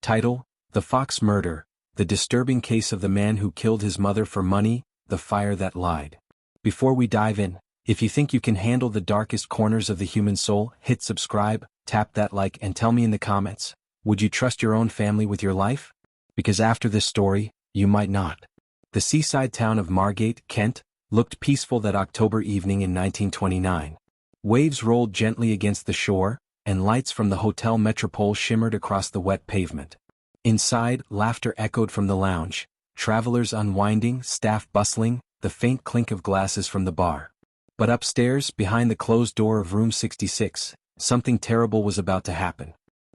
Title: The Fox Murder, the disturbing case of the man who killed his mother for money, the fire that lied. Before we dive in, if you think you can handle the darkest corners of the human soul, hit subscribe, tap that like and tell me in the comments, would you trust your own family with your life? Because after this story, you might not. The seaside town of Margate, Kent, looked peaceful that October evening in 1929. Waves rolled gently against the shore, and lights from the Hotel Metropole shimmered across the wet pavement. Inside, laughter echoed from the lounge, travelers unwinding, staff bustling, the faint clink of glasses from the bar. But upstairs, behind the closed door of room 66, something terrible was about to happen.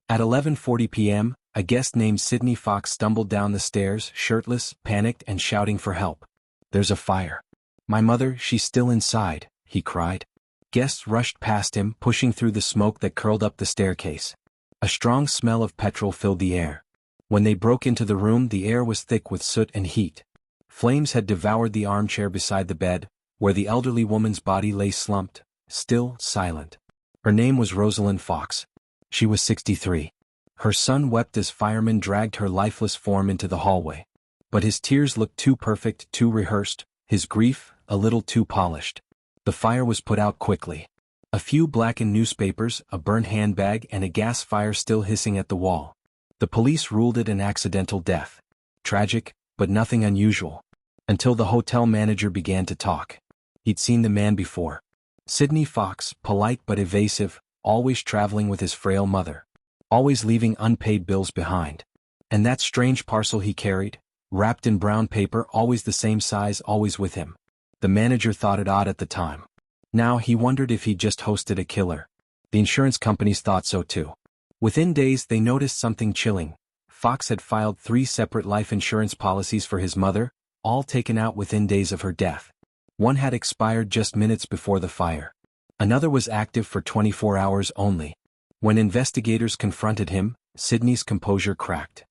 At 11:40 p.m., a guest named Sidney Fox stumbled down the stairs, shirtless, panicked and shouting for help. "There's a fire. My mother, she's still inside," he cried. Guests rushed past him, pushing through the smoke that curled up the staircase. A strong smell of petrol filled the air. When they broke into the room, the air was thick with soot and heat. Flames had devoured the armchair beside the bed, where the elderly woman's body lay slumped, still, silent. Her name was Rosalind Fox. She was 63. Her son wept as firemen dragged her lifeless form into the hallway. But his tears looked too perfect, too rehearsed, his grief, a little too polished. The fire was put out quickly. A few blackened newspapers, a burnt handbag and a gas fire still hissing at the wall. The police ruled it an accidental death. Tragic, but nothing unusual. Until the hotel manager began to talk. He'd seen the man before. Sidney Fox, polite but evasive, always traveling with his frail mother. Always leaving unpaid bills behind. And that strange parcel he carried, wrapped in brown paper, always the same size, always with him. The manager thought it odd at the time. Now he wondered if he'd just hosted a killer. The insurance companies thought so too. Within days they noticed something chilling. Fox had filed 3 separate life insurance policies for his mother, all taken out within days of her death. One had expired just minutes before the fire. Another was active for 24 hours only. When investigators confronted him, Sidney's composure cracked.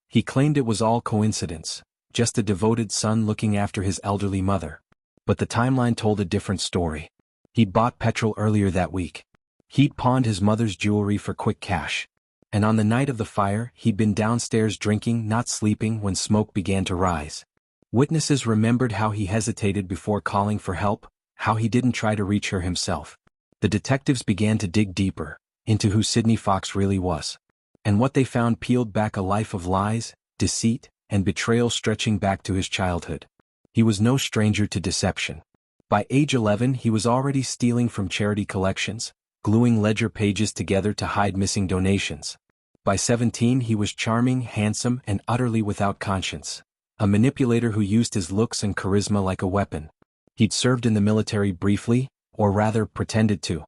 He claimed it was all coincidence, just a devoted son looking after his elderly mother. But the timeline told a different story. He'd bought petrol earlier that week. He'd pawned his mother's jewelry for quick cash. And on the night of the fire, he'd been downstairs drinking, not sleeping, when smoke began to rise. Witnesses remembered how he hesitated before calling for help, how he didn't try to reach her himself. The detectives began to dig deeper, into who Sidney Fox really was. And what they found peeled back a life of lies, deceit, and betrayal stretching back to his childhood. He was no stranger to deception. By age 11 he was already stealing from charity collections, gluing ledger pages together to hide missing donations. By 17 he was charming, handsome, and utterly without conscience. A manipulator who used his looks and charisma like a weapon. He'd served in the military briefly, or rather pretended to.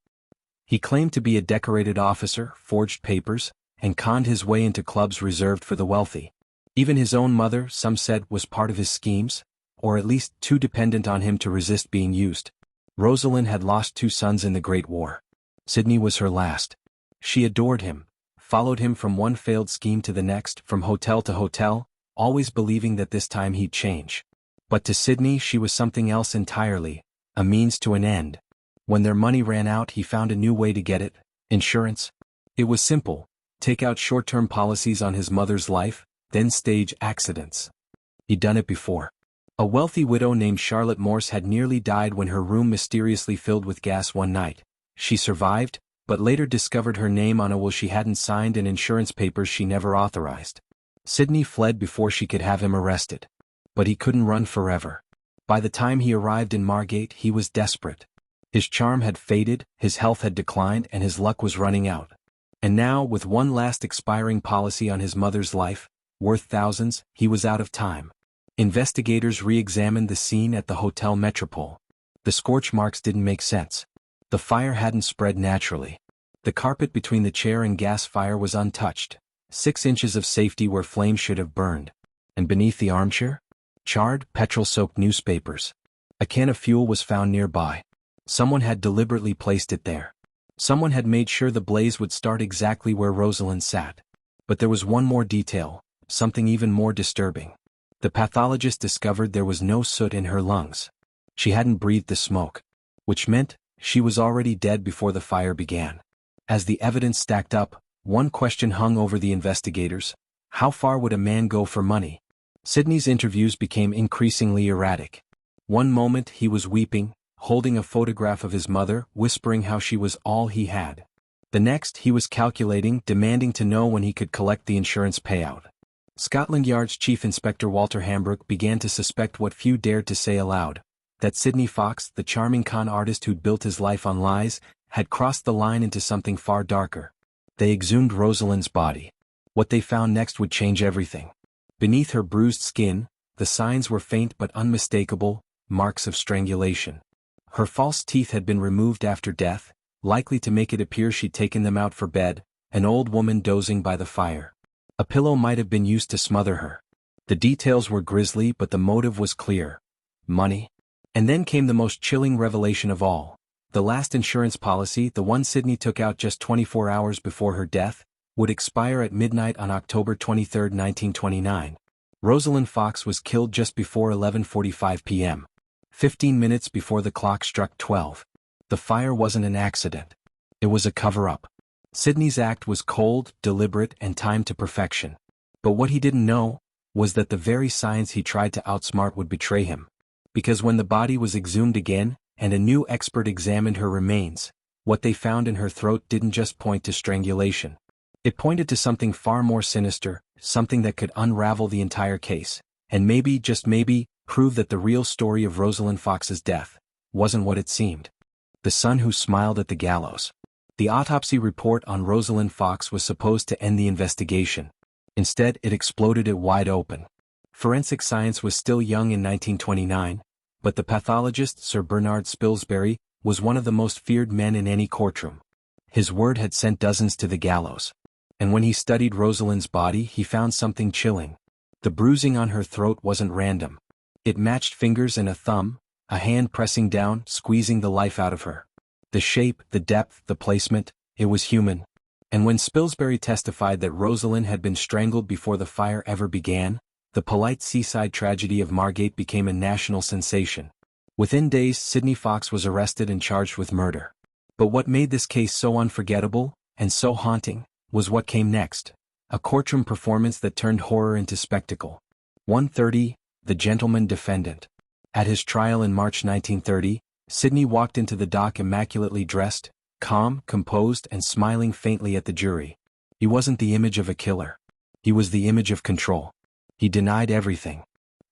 He claimed to be a decorated officer, forged papers, and conned his way into clubs reserved for the wealthy. Even his own mother, some said, was part of his schemes, or at least too dependent on him to resist being used. Rosalind had lost 2 sons in the Great War. Sidney was her last. She adored him, followed him from one failed scheme to the next, from hotel to hotel, always believing that this time he'd change. But to Sidney she was something else entirely, a means to an end. When their money ran out he found a new way to get it, insurance. It was simple, take out short-term policies on his mother's life, then stage accidents. He'd done it before. A wealthy widow named Charlotte Morse had nearly died when her room mysteriously filled with gas one night. She survived, but later discovered her name on a will she hadn't signed and insurance papers she never authorized. Sidney fled before she could have him arrested. But he couldn't run forever. By the time he arrived in Margate he was desperate. His charm had faded, his health had declined, and his luck was running out. And now, with one last expiring policy on his mother's life, worth thousands, he was out of time. Investigators re-examined the scene at the Hotel Metropole. The scorch marks didn't make sense. The fire hadn't spread naturally. The carpet between the chair and gas fire was untouched. 6 inches of safety where flames should have burned. And beneath the armchair? Charred, petrol-soaked newspapers. A can of fuel was found nearby. Someone had deliberately placed it there. Someone had made sure the blaze would start exactly where Rosalind sat. But there was one more detail, something even more disturbing. The pathologist discovered there was no soot in her lungs. She hadn't breathed the smoke. Which meant, she was already dead before the fire began. As the evidence stacked up, one question hung over the investigators. How far would a man go for money? Sidney's interviews became increasingly erratic. One moment he was weeping, holding a photograph of his mother, whispering how she was all he had. The next he was calculating, demanding to know when he could collect the insurance payout. Scotland Yard's Chief Inspector Walter Hambrook began to suspect what few dared to say aloud, that Sidney Fox, the charming con artist who'd built his life on lies, had crossed the line into something far darker. They exhumed Rosalind's body. What they found next would change everything. Beneath her bruised skin, the signs were faint but unmistakable, marks of strangulation. Her false teeth had been removed after death, likely to make it appear she'd taken them out for bed, an old woman dozing by the fire. A pillow might have been used to smother her. The details were grisly, but the motive was clear. Money. And then came the most chilling revelation of all. The last insurance policy, the one Sidney took out just 24 hours before her death, would expire at midnight on October 23, 1929. Rosalind Fox was killed just before 11:45 p.m. 15 minutes before the clock struck 12. The fire wasn't an accident. It was a cover-up. Sidney's act was cold, deliberate, and timed to perfection. But what he didn't know was that the very science he tried to outsmart would betray him. Because when the body was exhumed again, and a new expert examined her remains, what they found in her throat didn't just point to strangulation. It pointed to something far more sinister, something that could unravel the entire case, and maybe, just maybe, prove that the real story of Rosalind Fox's death wasn't what it seemed. The son who smiled at the gallows. The autopsy report on Rosalind Fox was supposed to end the investigation. Instead, it exploded it wide open. Forensic science was still young in 1929, but the pathologist, Sir Bernard Spilsbury, was one of the most feared men in any courtroom. His word had sent dozens to the gallows. And when he studied Rosalind's body, he found something chilling. The bruising on her throat wasn't random. It matched fingers and a thumb, a hand pressing down, squeezing the life out of her. The shape, the depth, the placement, it was human. And when Spilsbury testified that Rosalind had been strangled before the fire ever began, the polite seaside tragedy of Margate became a national sensation. Within days, Sidney Fox was arrested and charged with murder. But what made this case so unforgettable, and so haunting, was what came next. A courtroom performance that turned horror into spectacle. 1:30, the gentleman defendant. At his trial in March 1930, Sidney walked into the dock immaculately dressed, calm, composed, and smiling faintly at the jury. He wasn't the image of a killer. He was the image of control. He denied everything.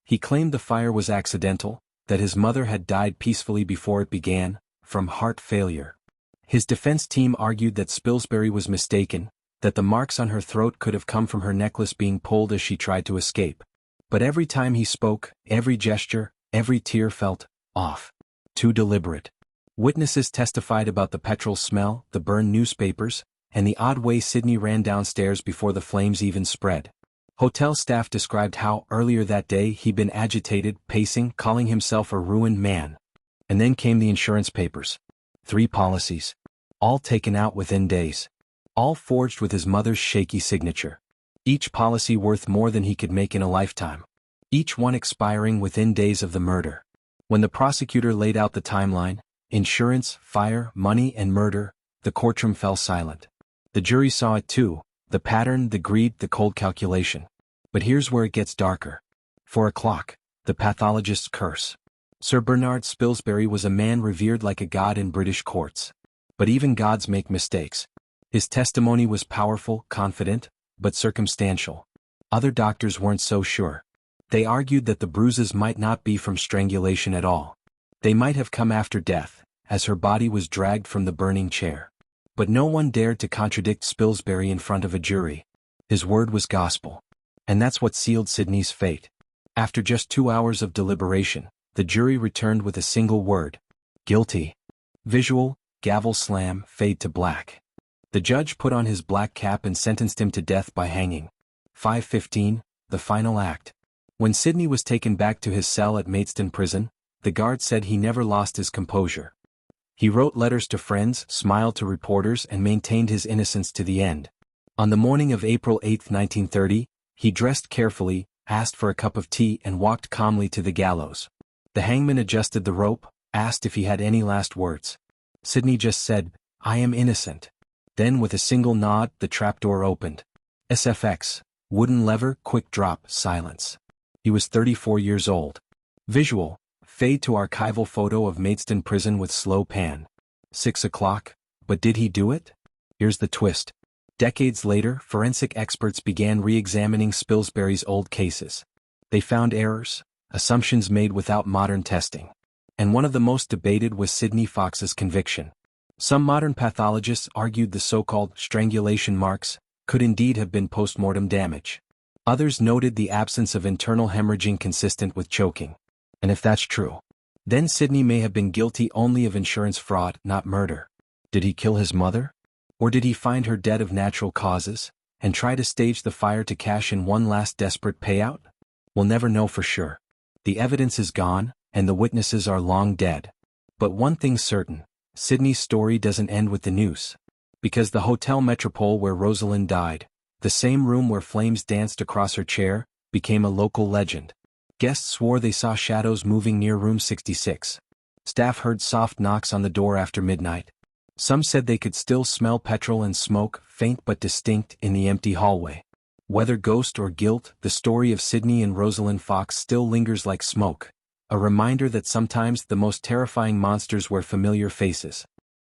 He claimed the fire was accidental, that his mother had died peacefully before it began, from heart failure. His defense team argued that Spilsbury was mistaken, that the marks on her throat could have come from her necklace being pulled as she tried to escape. But every time he spoke, every gesture, every tear felt off. Too deliberate. Witnesses testified about the petrol smell, the burned newspapers, and the odd way Sidney ran downstairs before the flames even spread. Hotel staff described how, earlier that day, he'd been agitated, pacing, calling himself a ruined man. And then came the insurance papers. 3 policies. All taken out within days. All forged with his mother's shaky signature. Each policy worth more than he could make in a lifetime. Each one expiring within days of the murder. When the prosecutor laid out the timeline, insurance, fire, money, and murder, the courtroom fell silent. The jury saw it too, the pattern, the greed, the cold calculation. But here's where it gets darker. 4 o'clock, the pathologist's curse. Sir Bernard Spilsbury was a man revered like a god in British courts. But even gods make mistakes. His testimony was powerful, confident, but circumstantial. Other doctors weren't so sure. They argued that the bruises might not be from strangulation at all. They might have come after death, as her body was dragged from the burning chair. But no one dared to contradict Spilsbury in front of a jury. His word was gospel. And that's what sealed Sidney's fate. After just 2 hours of deliberation, the jury returned with a single word. Guilty. Visual, gavel slam, fade to black. The judge put on his black cap and sentenced him to death by hanging. 5:15, the final act. When Sidney was taken back to his cell at Maidstone Prison, the guard said he never lost his composure. He wrote letters to friends, smiled to reporters, and maintained his innocence to the end. On the morning of April 8, 1930, he dressed carefully, asked for a cup of tea, and walked calmly to the gallows. The hangman adjusted the rope, asked if he had any last words. Sidney just said, "I am innocent." Then with a single nod, the trapdoor opened. SFX, Wooden lever, quick drop, silence. He was 34 years old. Visual, fade to archival photo of Maidstone prison with slow pan. 6 o'clock, but did he do it? Here's the twist. Decades later, forensic experts began re-examining Spilsbury's old cases. They found errors, assumptions made without modern testing. And one of the most debated was Sidney Fox's conviction. Some modern pathologists argued the so-called strangulation marks could indeed have been post-mortem damage. Others noted the absence of internal hemorrhaging consistent with choking. And if that's true, then Sidney may have been guilty only of insurance fraud, not murder. Did he kill his mother? Or did he find her dead of natural causes, and try to stage the fire to cash in one last desperate payout? We'll never know for sure. The evidence is gone, and the witnesses are long dead. But one thing's certain, Sidney's story doesn't end with the news. Because the Hotel Metropole where Rosalind died, the same room where flames danced across her chair, became a local legend. Guests swore they saw shadows moving near room 66. Staff heard soft knocks on the door after midnight. Some said they could still smell petrol and smoke, faint but distinct, in the empty hallway. Whether ghost or guilt, the story of Sidney and Rosalind Fox still lingers like smoke, a reminder that sometimes the most terrifying monsters wear familiar faces.